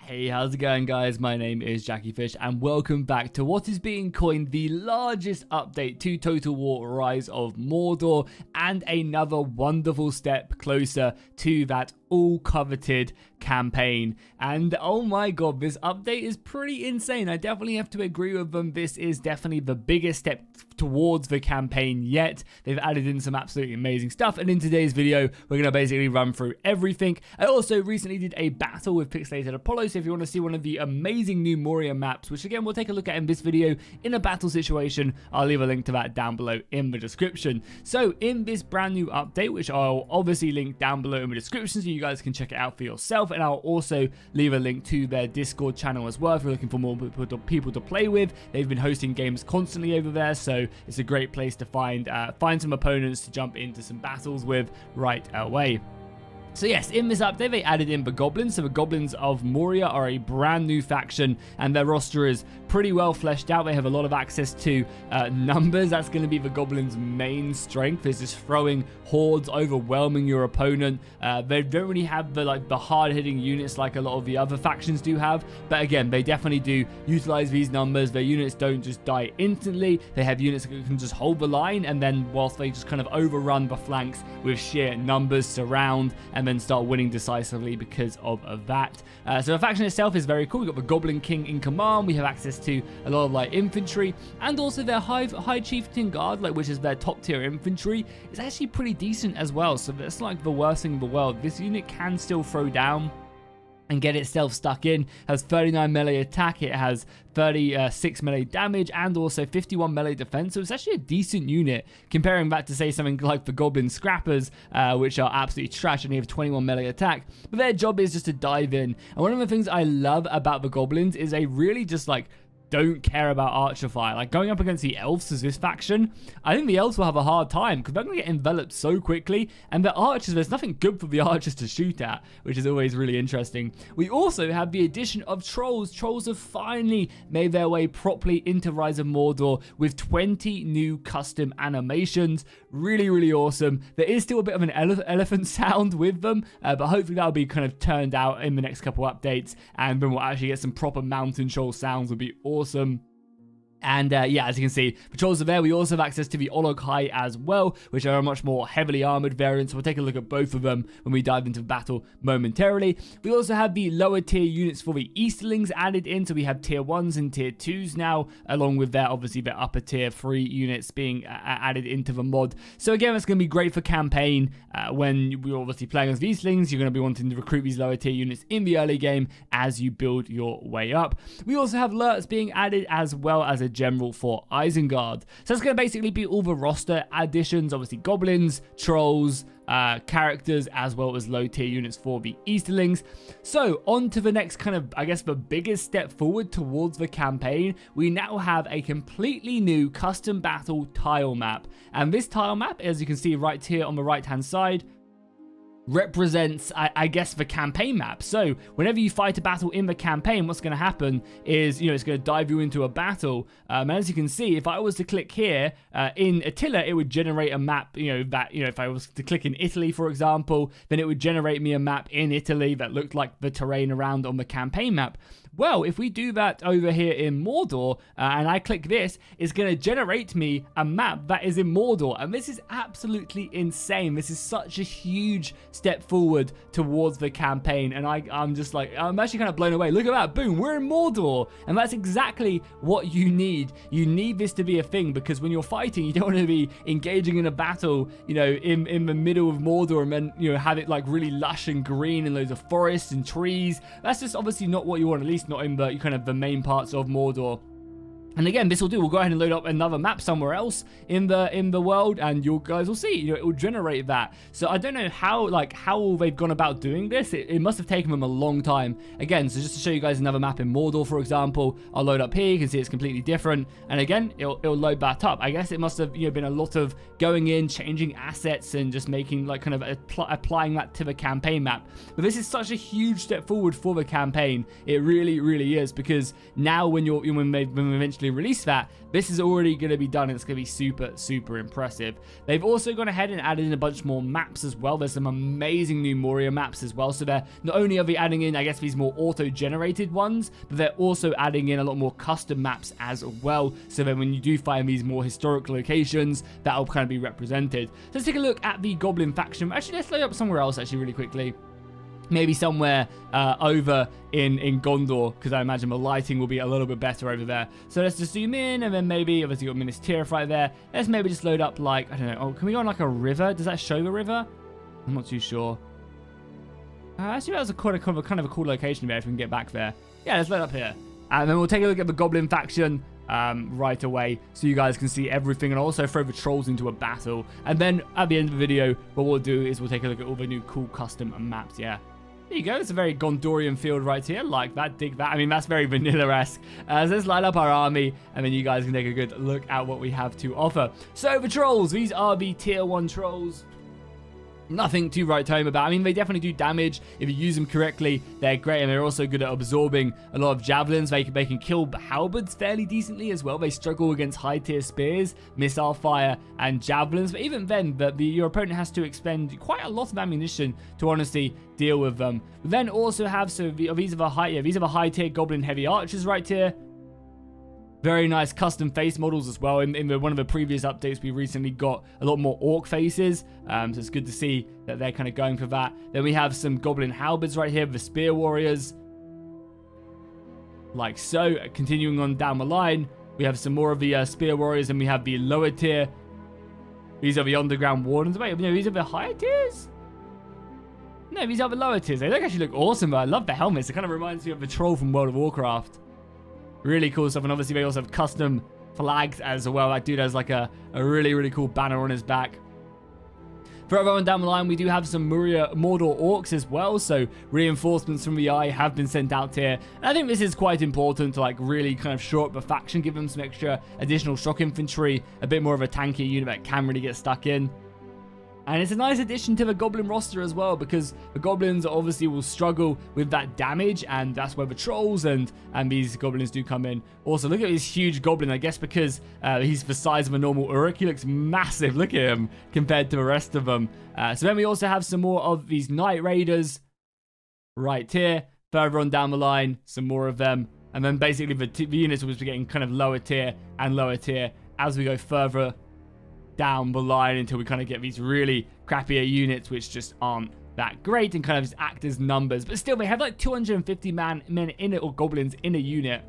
Hey, how's it going, guys? My name is Jackie Fish and welcome back to what is being coined the largest update to Total War Rise of Mordor, and another wonderful step closer to that all coveted campaign. And oh my god, this update is pretty insane. I definitely have to agree with them. This is definitely the biggest step towards the campaign yet. They've added in some absolutely amazing stuff, and in today's video we're going to basically run through everything. I also recently did a battle with Pixelated Apollo, so if you want to see one of the amazing new Moria maps, which again we'll take a look at in this video in a battle situation, I'll leave a link to that down below in the description. So in this brand new update, which I'll obviously link down below in the description so you guys can check it out for yourself, and I'll also leave a link to their Discord channel as well if you're looking for more people to play with. They've been hosting games constantly over there, so it's a great place to find some opponents to jump into some battles with right away. So yes, in this update they added in the Goblins. So the Goblins of Moria are a brand new faction, and their roster is pretty well fleshed out. They have a lot of access to numbers. That's going to be the Goblins' main strength, is just throwing hordes, overwhelming your opponent. They don't really have the hard-hitting units like a lot of the other factions do have, but again, they definitely do utilize these numbers. Their units don't just die instantly. They have units that can just hold the line, and then whilst they just kind of overrun the flanks with sheer numbers, surround, and then start winning decisively because of that. So the faction itself is very cool. We've got the Goblin King in command. We have access to a lot of light infantry, and also their High Chieftain Guard, which is their top tier infantry, is actually pretty decent as well. So that's like the worst thing in the world. This unit can still throw down and get itself stuck in. Has 39 melee attack, it has 36 melee damage, and also 51 melee defense, so it's actually a decent unit comparing that to say something like the Goblin Scrappers, which are absolutely trash and they have 21 melee attack, but their job is just to dive in. And one of the things I love about the Goblins is they really just don't care about archer fire. Like going up against the elves as this faction, I think the elves will have a hard time because they're going to get enveloped so quickly, and the archers, there's nothing good for the archers to shoot at, which is always really interesting. We also have the addition of trolls. Trolls have finally made their way properly into Rise of Mordor with 20 new custom animations. Really, really awesome. There is still a bit of an elephant sound with them, but hopefully that'll be kind of turned out in the next couple updates, and then we'll actually get some proper mountain troll sounds. Will be awesome. And yeah, as you can see, patrols are there. We also have access to the Ologhai as well, which are a much more heavily armored variant. So we'll take a look at both of them when we dive into battle momentarily. We also have the lower tier units for the Easterlings added in. So we have tier 1s and tier 2s now, along with their, obviously, their upper tier 3 units being added into the mod. So again, it's going to be great for campaign. When we're obviously playing as Easterlings, you're going to be wanting to recruit these lower tier units in the early game as you build your way up. We also have Lurts being added as well as a general for Isengard. So it's going to basically be all the roster additions, obviously Goblins, Trolls, characters, as well as low tier units for the Easterlings. So on to the next kind of, I guess, the biggest step forward towards the campaign. We now have a completely new custom battle tile map, and this tile map, as you can see right here on the right hand side, represents, I guess, the campaign map. So whenever you fight a battle in the campaign, what's going to happen is, it's going to dive you into a battle. And as you can see, if I was to click here in Attila, it would generate a map, that, if I was to click in Italy, for example, then it would generate me a map in Italy that looked like the terrain around on the campaign map. Well, if we do that over here in Mordor, and I click this, it's going to generate me a map that is in Mordor. And this is absolutely insane. This is such a huge step forward towards the campaign. And I'm just I'm actually kind of blown away. Look at that. Boom, we're in Mordor. And that's exactly what you need. You need this to be a thing, because when you're fighting, you don't want to be engaging in a battle, in the middle of Mordor and then, have it really lush and green and loads of forests and trees. That's just obviously not what you want, at least not in the kind of the main parts of Mordor. And again, this will do. We'll go ahead and load up another map somewhere else in the world, and you guys will see. It will generate that. So I don't know how they've gone about doing this. It must have taken them a long time. Again, so just to show you guys another map in Mordor, for example, I'll load up here. You can see it's completely different. And again, it'll load that up. I guess it must have been a lot of going in, changing assets, and just making kind of applying that to the campaign map. But this is such a huge step forward for the campaign. It really, really is, because now when we eventually hopefully release that, this is already going to be done. And it's going to be super, super impressive. They've also gone ahead and added in a bunch more maps as well. There's some amazing new Moria maps as well. So they're not only are they adding in, I guess, these more auto-generated ones, but they're also adding in a lot more custom maps as well. So then when you do find these more historic locations, that'll kind of be represented. So let's take a look at the Goblin faction. Actually, let's load up somewhere else actually really quickly. Maybe somewhere over in Gondor, because I imagine the lighting will be a little bit better over there. So let's just zoom in, and then maybe, obviously, got Minas Tirith right there. Let's maybe just load up, like, I don't know. Oh, can we go on, like, a river? Does that show the river? I'm not too sure. Actually, that was kind of a cool location there if we can get back there. Yeah, let's load up here. And then we'll take a look at the Goblin faction right away, so you guys can see everything, and also throw the trolls into a battle. And then at the end of the video, what we'll do is we'll take a look at all the new cool custom maps. Yeah. There you go. It's a very Gondorian field right here. Like that. Dig that. I mean, that's very vanilla-esque. So let's line up our army, and then you guys can take a good look at what we have to offer. So the trolls. These are the tier 1 trolls. Nothing to write home about. I mean, they definitely do damage. If you use them correctly, they're great, and they're also good at absorbing a lot of javelins. They can kill halberds fairly decently as well. They struggle against high-tier spears, missile fire, and javelins. But even then, your opponent has to expend quite a lot of ammunition to honestly deal with them. We then also have, these are the high-tier goblin heavy archers right here. Very nice custom face models as well. In one of the previous updates, we recently got a lot more orc faces. So it's good to see that they're kind of going for that. Then we have some goblin halberds right here, the spear warriors. Like so. Continuing on down the line, we have some more of the spear warriors, and we have the lower tier. These are the underground wardens. Wait, no, these are the higher tiers? No, these are the lower tiers. They actually look awesome, but I love the helmets. It kind of reminds me of the troll from World of Warcraft. Really cool stuff. And obviously they also have custom flags as well. That dude has like a really, really cool banner on his back. Further on down the line, we do have some Moria Mordor orcs as well. So reinforcements from the eye have been sent out here. And I think this is quite important to like really kind of shore up the faction, give them some extra additional shock infantry, a bit more of a tankier unit that can really get stuck in. And it's a nice addition to the Goblin roster as well, because the Goblins obviously will struggle with that damage, and that's where the Trolls and these Goblins do come in. Also, look at this huge Goblin. I guess because he's the size of a normal Uruk, he looks massive. Look at him compared to the rest of them. So then we also have some more of these Night Raiders right here. Further on down the line, some more of them. And then basically the units will be getting kind of lower tier and lower tier as we go further down the line until we kind of get these really crappier units which just aren't that great and kind of just act as numbers. But still, they have like 250 men in it, or goblins in a unit.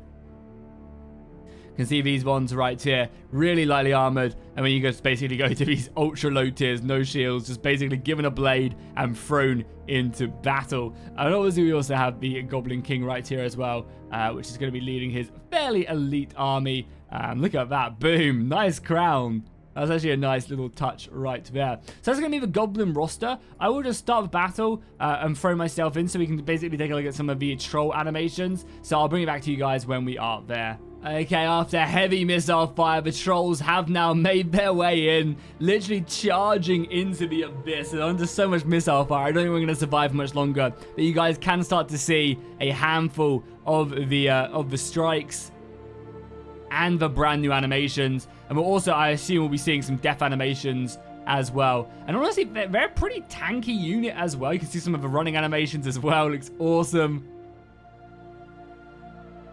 You can see these ones right here, really lightly armored. And when you just basically go to these ultra low tiers, no shields, just basically given a blade and thrown into battle. And obviously we also have the Goblin King right here as well, which is going to be leading his fairly elite army. Look at that, boom, nice crown. That's actually a nice little touch right there. So that's going to be the Goblin roster. I will just start the battle and throw myself in so we can basically take a look at some of the troll animations. So I'll bring it back to you guys when we are there. Okay, after heavy missile fire, the trolls have now made their way in, literally charging into the abyss. And under so much missile fire, I don't think we're going to survive much longer. But you guys can start to see a handful of the strikes and the brand new animations. And we'll also, I assume, we'll be seeing some death animations as well. And honestly, they're a pretty tanky unit as well. You can see some of the running animations as well. Looks awesome.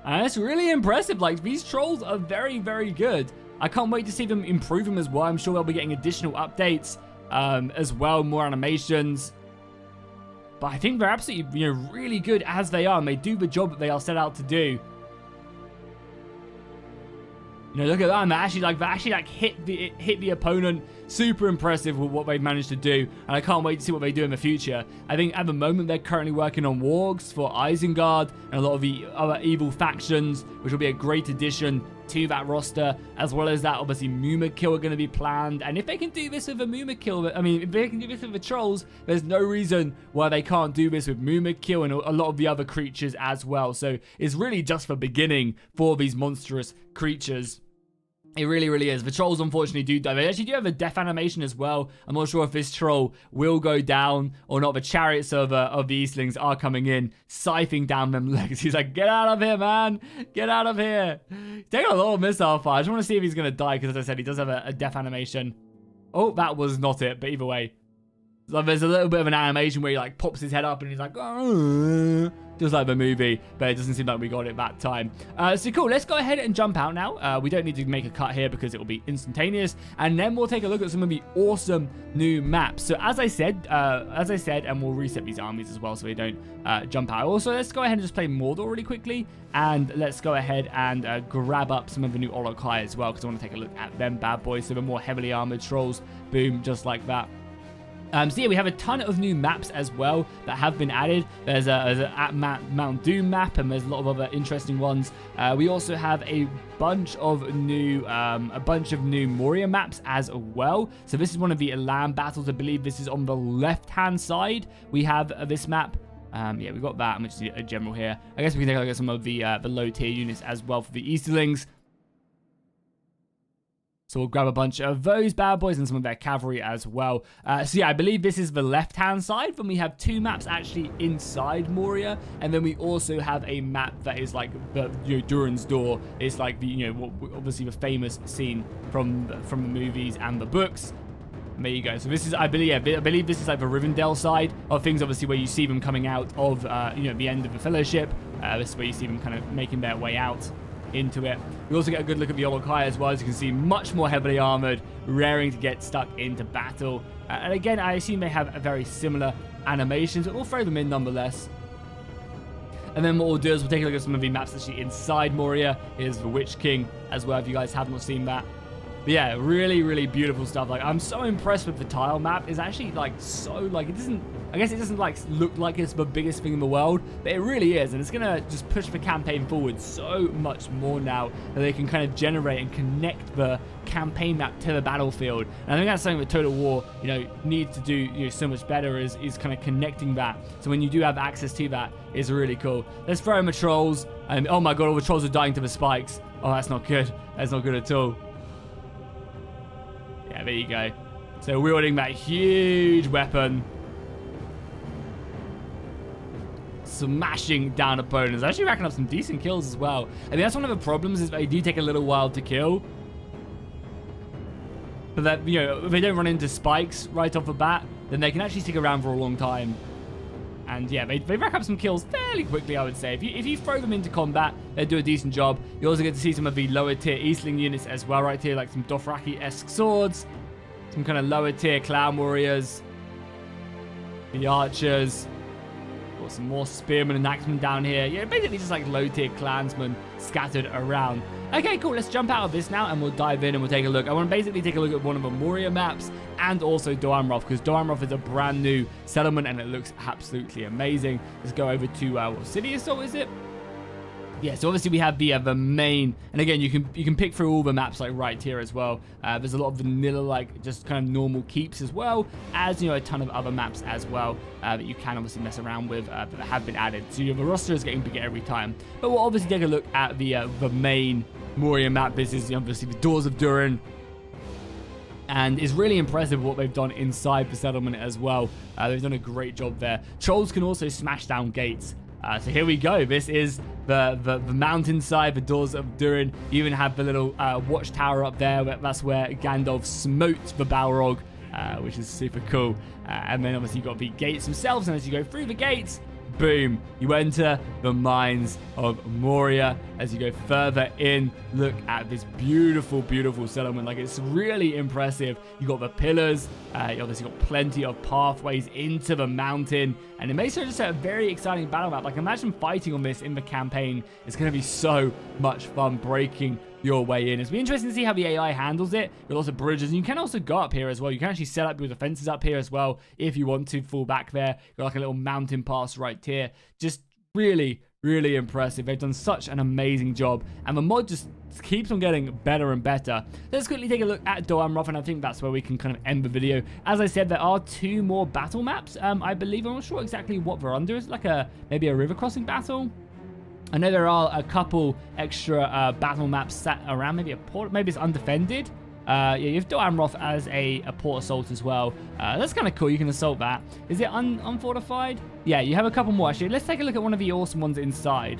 And it's really impressive. Like, these trolls are very, very good. I can't wait to see them improve them as well. I'm sure they'll be getting additional updates as well, more animations. But I think they're absolutely, really good as they are, and they do the job that they are set out to do. Look at that. They actually hit the opponent. Super impressive with what they've managed to do. And I can't wait to see what they do in the future. I think at the moment they're currently working on wargs for Isengard and a lot of the other evil factions, which will be a great addition to that roster. As well as that, obviously, Mumakil are going to be planned. And if they can do this with a Mumakil, I mean, if they can do this with the trolls, there's no reason why they can't do this with Mumakil and a lot of the other creatures as well. So it's really just the beginning for these monstrous creatures. It really, really is. The trolls, unfortunately, do die. They actually do have a death animation as well. I'm not sure if this troll will go down or not. The chariots of the Eastlings are coming in, siphoning down them legs. He's like, get out of here, man. Get out of here. He's taking a lot of missile fire. I just want to see if he's going to die because, as I said, he does have a death animation. Oh, that was not it. But either way, so there's a little bit of an animation where he like pops his head up and he's like, oh, just like the movie, but it doesn't seem like we got it that time. So cool, let's go ahead and jump out now. We don't need to make a cut here because it will be instantaneous, and then we'll take a look at some of the awesome new maps. So as I said, and we'll reset these armies as well so they don't jump out. Also, let's go ahead and just play Mordor really quickly, and let's go ahead and grab up some of the new Olokai as well because I want to take a look at them bad boys. So the more heavily armored trolls, boom, just like that. So yeah, we have a ton of new maps as well that have been added. There's a at Mount Doom map, and there's a lot of other interesting ones. We also have a bunch of new Moria maps as well. So this is one of the land battles. I believe this is on the left-hand side. We have this map. Yeah, we got that. I'm just a general here. I guess we can take a look at some of the low-tier units as well for the Easterlings. So we'll grab a bunch of those bad boys and some of their cavalry as well. So yeah, I believe this is the left-hand side. Then we have two maps actually inside Moria, and then we also have a map that is like the Durin's Door. It's like the obviously the famous scene from the movies and the books. And there you go. So this is, I believe this is like the Rivendell side of things. Obviously, where you see them coming out of the end of the Fellowship. This is where you see them kind of making their way out into it. We also get a good look at the Olokai as well. As you can see, much more heavily armored, raring to get stuck into battle. And again, I assume they have a very similar animations, but we'll throw them in nonetheless. And then what we'll do is we'll take a look at some of the maps actually inside Moria. Here's the Witch King as well, if you guys have not seen that. But yeah, really, really beautiful stuff. Like, I'm so impressed with the tile map. It's actually like so like it doesn't. I guess it doesn't like look like it's the biggest thing in the world, but it really is, and it's gonna just push the campaign forward so much more now that they can kind of generate and connect the campaign map to the battlefield. And I think that's something that Total War, needs to do so much better is kind of connecting that. So when you do have access to that, is really cool. Let's throw in the trolls, and oh my god, all the trolls are dying to the spikes. Oh, that's not good. That's not good at all. Yeah, there you go. So wielding that huge weapon, smashing down opponents, actually racking up some decent kills as well. I mean, that's one of the problems is they do take a little while to kill, but that if they don't run into spikes right off the bat, then they can actually stick around for a long time. And yeah, they rack up some kills fairly quickly, I would say. If you throw them into combat, they do a decent job. You also get to see some of the lower tier Eastling units as well right here, like some Dothraki-esque swords, some kind of lower tier clown warriors, the archers. Got some more spearmen and axemen down here. Yeah, basically just like low tier clansmen scattered around. Okay, cool. Let's jump out of this now and we'll dive in and we'll take a look. I want to basically take a look at one of the Moria maps and also Dor-Amroth, because Dor-Amroth is a brand new settlement and it looks absolutely amazing. Let's go over to what city assault is it? Yeah, so obviously we have the main, and again you can pick through all the maps like right here as well. There's a lot of vanilla, like just kind of normal keeps, as well as a ton of other maps as well that you can obviously mess around with that have been added. So the roster is getting bigger every time. But we'll obviously take a look at the main Moria map. This is obviously the Doors of Durin, and it's really impressive what they've done inside the settlement as well. They've done a great job there. Trolls can also smash down gates. So here we go. This is the mountainside, the Doors of Durin. You even have the little watchtower up there. That's where Gandalf smote the Balrog, which is super cool. And then obviously you've got the gates themselves, and as you go through the gates, boom, you enter the mines of Moria. As you go further in, look at this beautiful, beautiful settlement. Like, it's really impressive. You got the pillars. You obviously got plenty of pathways into the mountain, and it makes it just a very exciting battle map. Like, imagine fighting on this in the campaign. It's going to be so much fun breaking your way in. It's be interesting to see how the AI handles it. With lots of bridges, and you can also go up here as well. You can actually set up your defenses up here as well if you want to fall back there. You've got like a little mountain pass right here. Just really, really impressive. They've done such an amazing job, and the mod just keeps on getting better and better. Let's quickly take a look at Dor-Amroth, and I think that's where we can kind of end the video. As I said, there are 2 more battle maps. I believe, I'm not sure exactly what they're under. Is it like maybe a river crossing battle? I know there are a couple extra battle maps sat around, maybe a port, maybe it's undefended. Yeah, you have Dor-Amroth as a port assault as well. That's kind of cool. You can assault that. Is it unfortified? Yeah, you have a couple more actually. Let's take a look at one of the awesome ones inside.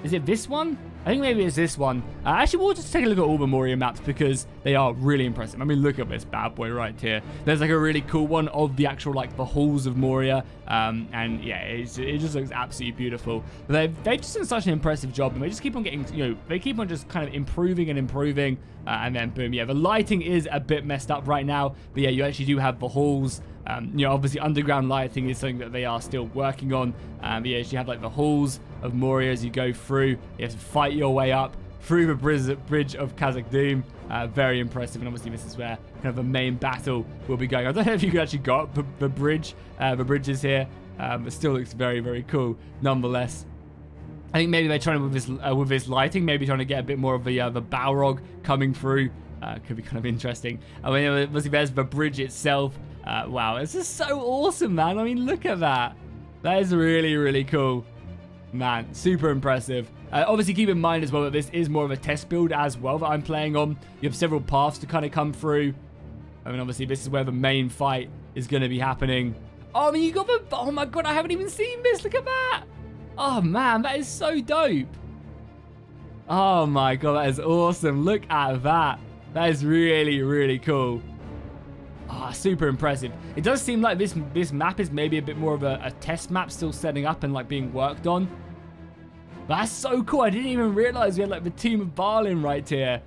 Is it this one? I think maybe it's this one. Actually, we'll just take a look at all the Moria maps because they are really impressive. I mean, look at this bad boy right here. There's like a really cool one of the actual like the halls of Moria. And yeah, it just looks absolutely beautiful. They've just done such an impressive job, and they just keep on getting, you know, they keep on just kind of improving and improving. And then boom, yeah, the lighting is a bit messed up right now. But yeah, you actually do have the halls. You know, obviously underground lighting is something that they are still working on. But yeah, you have like the halls of Moria as you go through. You have to fight your way up through the bridge of Khazad-dûm. Very impressive, and obviously this is where kind of the main battle will be going. I don't know if you could actually go up the bridge. The bridges here, but still looks very, very cool nonetheless. I think maybe they're trying to, with this lighting, maybe trying to get a bit more of the Balrog coming through. Could be kind of interesting. I mean, obviously there's the bridge itself. Wow, this is so awesome, man. I mean, look at that. That is really, really cool. Man, super impressive. Obviously, keep in mind as well that this is more of a test build as well that I'm playing on. You have several paths to kind of come through. I mean, obviously, this is where the main fight is going to be happening. Oh, I mean, you got the... Oh, my God, I haven't even seen this. Look at that. Oh, man, that is so dope. Oh, my God, that is awesome. Look at that. That is really, really cool. Ah, super impressive. It does seem like this map is maybe a bit more of a test map still setting up and like being worked on. That's so cool. I didn't even realize we had like the team of Balin right here.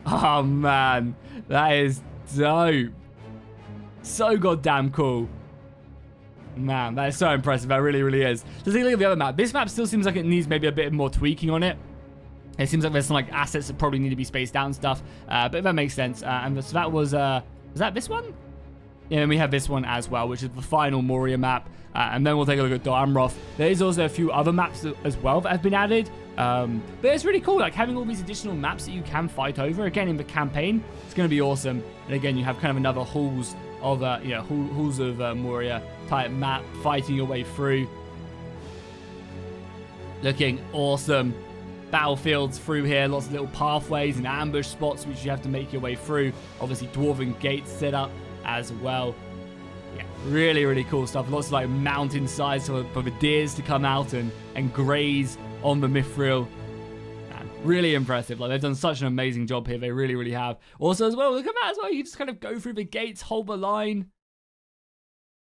Oh man, that is dope. So goddamn cool. Man, that is so impressive. That really, really is. Let's take a look at the other map. This map still seems like it needs maybe a bit more tweaking on it. It seems like there's some like assets that probably need to be spaced out and stuff. But that makes sense. And so that was that this one? Yeah, and we have this one as well, which is the final Moria map. And then we'll take a look at Dor-Amroth. There is also a few other maps as well that have been added. But it's really cool, like having all these additional maps that you can fight over. Again, in the campaign, it's going to be awesome. And again, you have kind of another halls of, halls of Moria type map, fighting your way through. Looking awesome. Battlefields through here, lots of little pathways and ambush spots which you have to make your way through. Obviously, dwarven gates set up as well. Yeah, really, really cool stuff. Lots of like mountainsides for the deers to come out and graze on the mithril. Man, really impressive. Like, they've done such an amazing job here. They really, really have. Also, as well, look at that as well. You just kind of go through the gates, hold the line.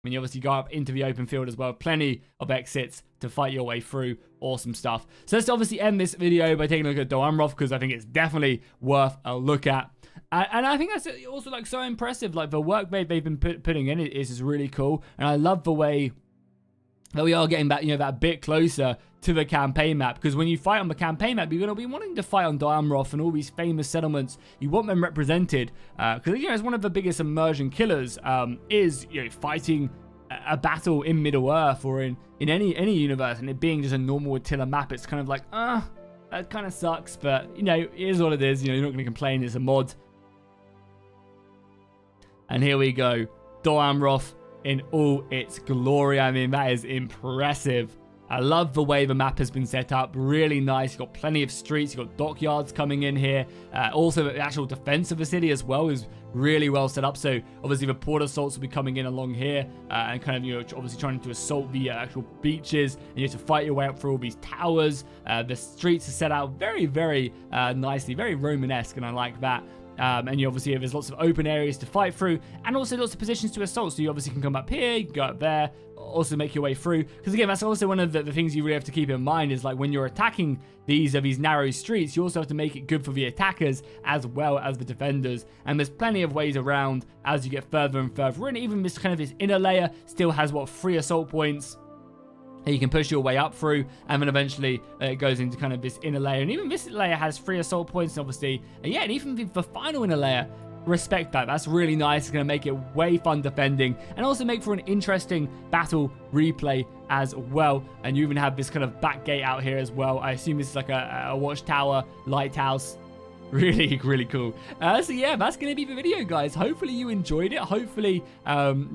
I mean, you obviously go up into the open field as well. Plenty of exits to fight your way through. Awesome stuff. So let's obviously end this video by taking a look at Dor-Amroth, because I think it's definitely worth a look at. And I think that's also like so impressive. Like the work they've been putting in is really cool. And I love the way that we are getting back, that bit closer to the campaign map. Because when you fight on the campaign map, you're going to be wanting to fight on Dor-Amroth and all these famous settlements. You want them represented. Because, it's one of the biggest immersion killers is, fighting a battle in Middle-earth or in any universe. And it being just a normal Attila map, it's kind of like, that kind of sucks. But, it is what it is. You're not going to complain. It's a mod. And here we go. Dor-Amroth in all its glory. I mean, that is impressive. I love the way the map has been set up. Really nice. You've got plenty of streets. You've got dockyards coming in here. Also, the actual defense of the city as well is really well set up. So, obviously, the port assaults will be coming in along here. And kind of, obviously trying to assault the actual beaches. And you have to fight your way up through all these towers. The streets are set out very, very nicely. Very Romanesque, and I like that. And you obviously there's lots of open areas to fight through, and also lots of positions to assault. So you obviously can come up here, you can go up there, also make your way through. Because again, that's also one of the things you really have to keep in mind is like when you're attacking these narrow streets, you also have to make it good for the attackers as well as the defenders. And there's plenty of ways around as you get further and further in. Even this this inner layer still has 3 assault points. You can push your way up through, and then eventually it goes into kind of this inner layer. And even this layer has 3 assault points, obviously. And yeah, and even the final inner layer, respect that. That's really nice. It's going to make it way fun defending, and also make for an interesting battle replay as well. And you even have this kind of back gate out here as well. I assume this is like a watchtower, lighthouse. Really, really cool. So yeah, that's going to be the video, guys. Hopefully you enjoyed it. Hopefully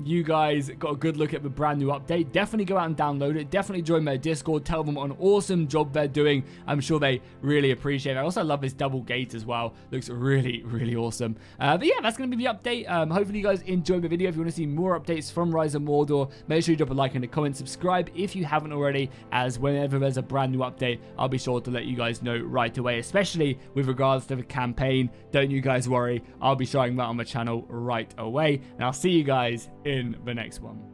you guys got a good look at the brand new update. Definitely go out and download it. Definitely join their Discord. Tell them what an awesome job they're doing. I'm sure they really appreciate it. I also love this double gate as well. Looks really, really awesome. But yeah, that's going to be the update. Hopefully you guys enjoyed the video. If you want to see more updates from Rise of Mordor, make sure you drop a like in the comments. Subscribe if you haven't already, as whenever there's a brand new update, I'll be sure to let you guys know right away, especially with regards to the campaign. Don't you guys worry, I'll be showing that on the channel right away, and I'll see you guys in the next one.